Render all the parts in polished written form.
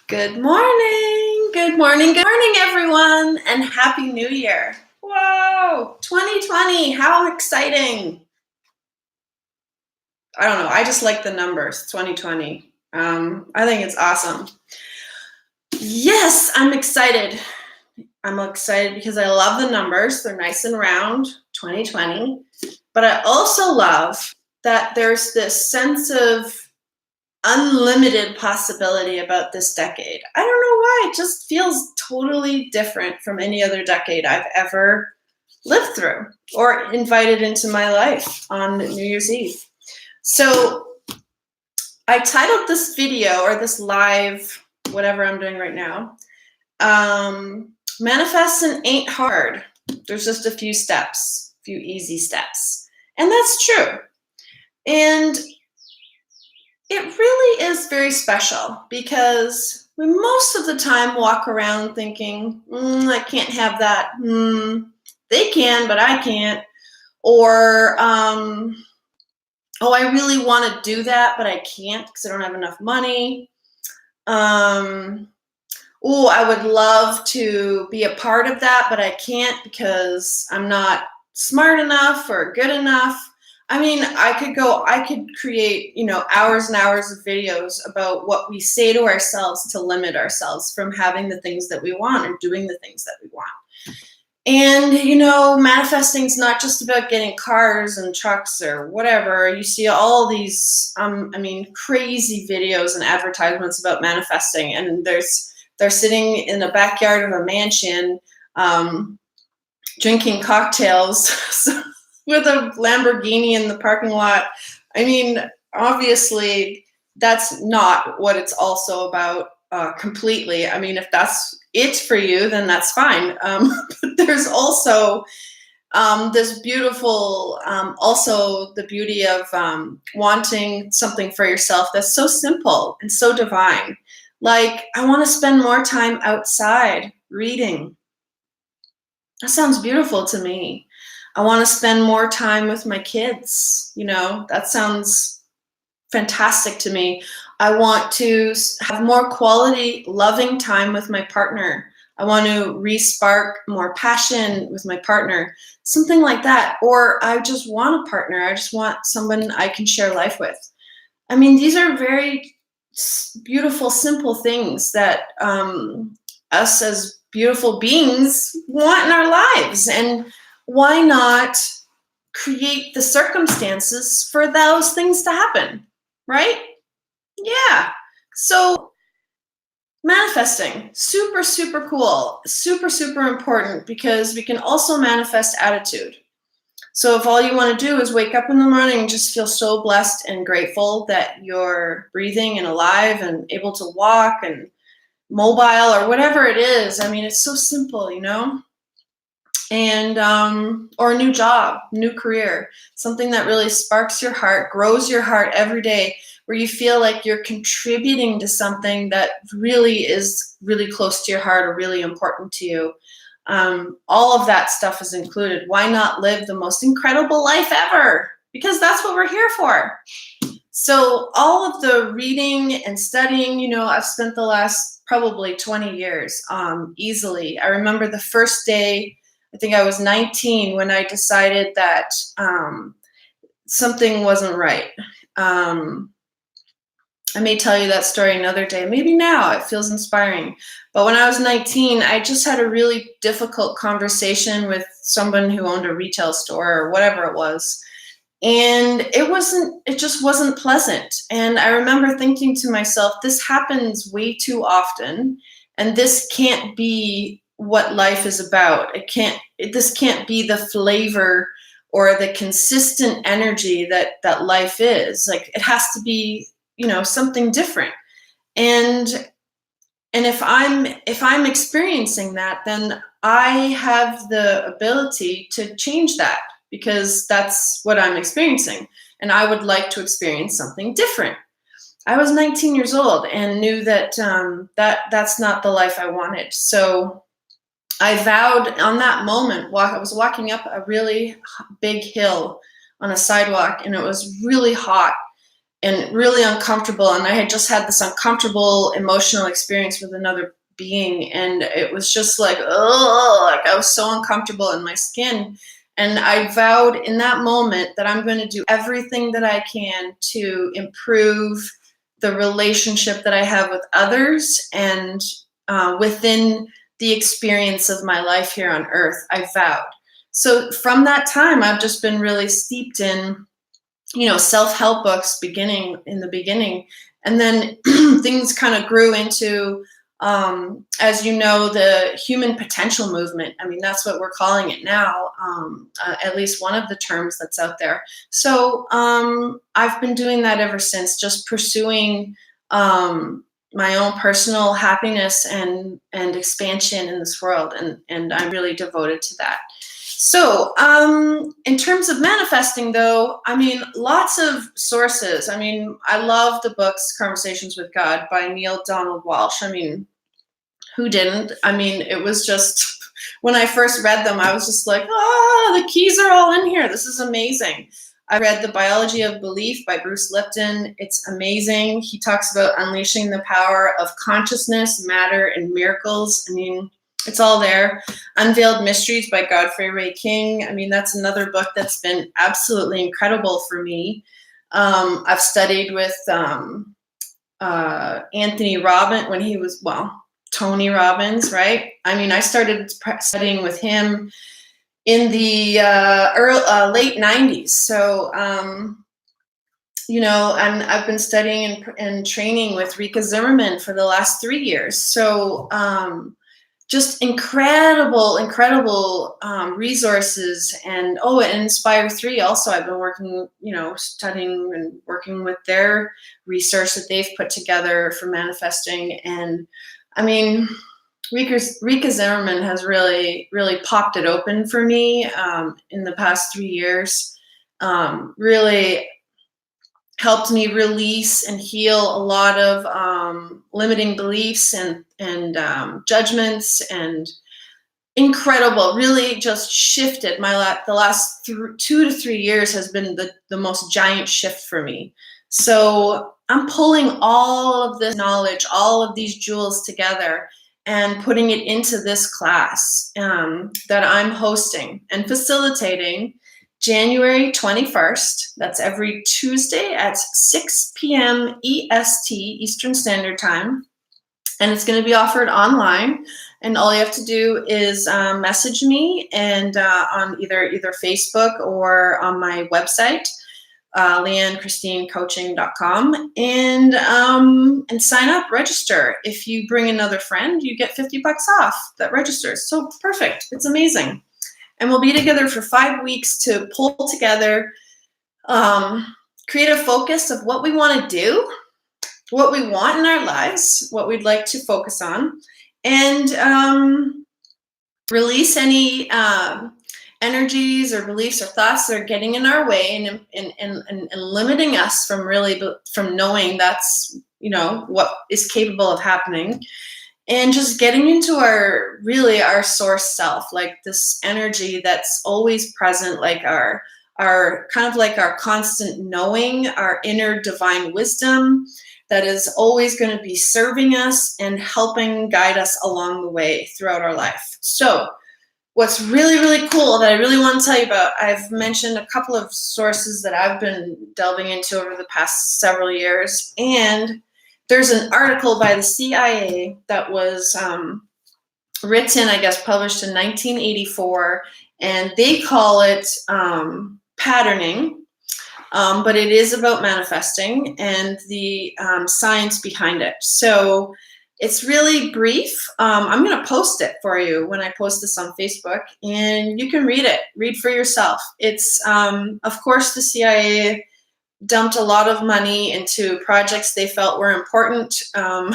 Good morning, good morning, good morning, everyone, and Happy New Year. Whoa, 2020, how exciting. I don't know, I just like the numbers, 2020. I think it's awesome. Yes, I'm excited. I'm excited because I love the numbers. They're nice and round, 2020. But I also love that there's this sense of unlimited possibility about this decade. I don't know why, it just feels totally different from any other decade I've ever lived through or invited into my life on New Year's Eve. So I titled this video or this live, whatever I'm doing right now, Manifesting Ain't Hard. There's just a few steps, a few easy steps. And that's true. And it really is very special because we most of the time walk around thinking, I can't have that. They can, but I can't. Or, oh, I really want to do that, but I can't because I don't have enough money. Oh, I would love to be a part of that, but I can't because I'm not smart enough or good enough. I mean, I could create, hours and hours of videos about what we say to ourselves to limit ourselves from having the things that we want or doing the things that we want. And, manifesting is not just about getting cars and trucks or whatever. You see all these, crazy videos and advertisements about manifesting, and they're sitting in the backyard of a mansion, drinking cocktails with a Lamborghini in the parking lot. I mean, obviously, that's not what it's also about completely. I mean, if that's it for you, then that's fine. But there's also this beautiful, also the beauty of wanting something for yourself that's so simple and so divine. Like, I want to spend more time outside reading. That sounds beautiful to me. I want to spend more time with my kids. That sounds fantastic to me. I want to have more quality, loving time with my partner. I want to re-spark more passion with my partner, something like that. Or I just want a partner. I just want someone I can share life with. I mean, these are very beautiful, simple things that us as beautiful beings want in our lives. And why not create the circumstances for those things to happen, right? Yeah. So manifesting, super, super cool, super, super important because we can also manifest attitude. So if all you want to do is wake up in the morning and just feel so blessed and grateful that you're breathing and alive and able to walk and mobile or whatever it is, I mean, it's so simple, and or a new job, new career, something that really sparks your heart, grows your heart every day, where you feel like you're contributing to something that really is really close to your heart or really important to you. All of that stuff is included. Why not live the most incredible life ever? Because that's what we're here for. So all of the reading and studying, I've spent the last probably 20 years easily. I remember the first day, I think I was 19 when I decided that something wasn't right. I may tell you that story another day. Maybe now it feels inspiring. But when I was 19, I just had a really difficult conversation with someone who owned a retail store or whatever it was. And it just wasn't pleasant. And I remember thinking to myself, this happens way too often. And this can't be what life is about. This can't be the flavor or the consistent energy that life is. Like, it has to be, something different. And if I'm experiencing that, then I have the ability to change that because that's what I'm experiencing. And I would like to experience something different. I was 19 years old and knew that that's not the life I wanted. So I vowed on that moment, I was walking up a really big hill on a sidewalk, and it was really hot. and really uncomfortable. And I had just had this uncomfortable emotional experience with another being, and it was just like, oh, like I was so uncomfortable in my skin. And I vowed in that moment that I'm going to do everything that I can to improve the relationship that I have with others and within the experience of my life here on earth. I vowed. So from that time, I've just been really steeped in, self-help books in the beginning. And then things kind of grew into, as you know, the human potential movement. I mean, that's what we're calling it now, at least one of the terms that's out there. So I've been doing that ever since, just pursuing my own personal happiness and expansion in this world. And I'm really devoted to that. So, in terms of manifesting, though, I mean, lots of sources. I mean, I love the books Conversations with God by Neil Donald Walsh. I mean, who didn't? I mean, it was just, when I first read them, I was just like, the keys are all in here. This is amazing. I read The Biology of Belief by Bruce Lipton. It's amazing. He talks about unleashing the power of consciousness, matter, and miracles. I mean, it's all there. Unveiled Mysteries by Godfrey Ray King. I mean, that's another book that's been absolutely incredible for me. I've studied with Anthony Robbins when he was, Tony Robbins, right? I mean, I started studying with him in the late 90s. So, and I've been studying and training with Rika Zimmerman for the last 3 years. So, just incredible resources. And Inspire 3 also, I've been working, studying and working with their research that they've put together for manifesting. And I mean, Rika Zimmerman has really, really popped it open for me in the past 3 years. Really helped me release and heal a lot of limiting beliefs and judgments, and incredible, really just shifted the last 2 to 3 years has been the most giant shift for me. So I'm pulling all of this knowledge, all of these jewels together and putting it into this class that I'm hosting and facilitating January 21st. That's every Tuesday at 6 p.m. EST, Eastern Standard Time. And it's going to be offered online. And all you have to do is message me and on either Facebook or on my website, LeanneChristineCoaching.com, and sign up, register. If you bring another friend, you get $50 off that registers. So perfect. It's amazing. And we'll be together for 5 weeks to pull together, create a focus of what we want to do, what we want in our lives, what we'd like to focus on, and release any energies or beliefs or thoughts that are getting in our way and limiting us from knowing that's, what is capable of happening. And just getting into our source self, like this energy that's always present, like our kind of like our constant knowing, our inner divine wisdom that is always going to be serving us and helping guide us along the way throughout our life. So what's really, really cool that I really want to tell you about, I've mentioned a couple of sources that I've been delving into over the past several years. And there's an article by the CIA that was written, I guess, published in 1984, and they call it patterning, but it is about manifesting and the science behind it. So it's really brief. I'm going to post it for you when I post this on Facebook, and you can read for yourself. It's, of course, the CIA dumped a lot of money into projects they felt were important. And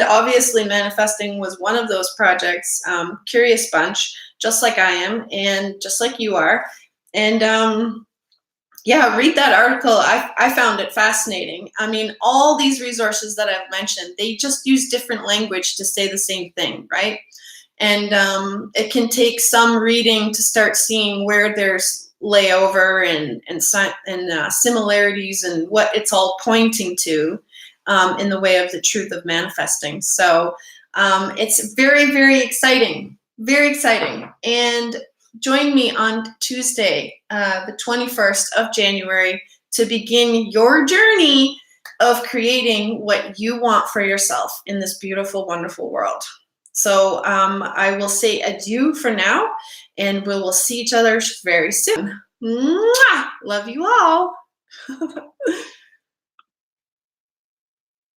obviously manifesting was one of those projects. Curious bunch, just like I am and just like you are. And read that article. I found it fascinating. I mean, all these resources that I've mentioned, they just use different language to say the same thing, right? And it can take some reading to start seeing where there's layover and similarities and what it's all pointing to in the way of the truth of manifesting. So it's very, very exciting, very exciting. And join me on Tuesday, the 21st of January, to begin your journey of creating what you want for yourself in this beautiful, wonderful world. So I will say adieu for now, and we will see each other very soon. Mwah! Love you all.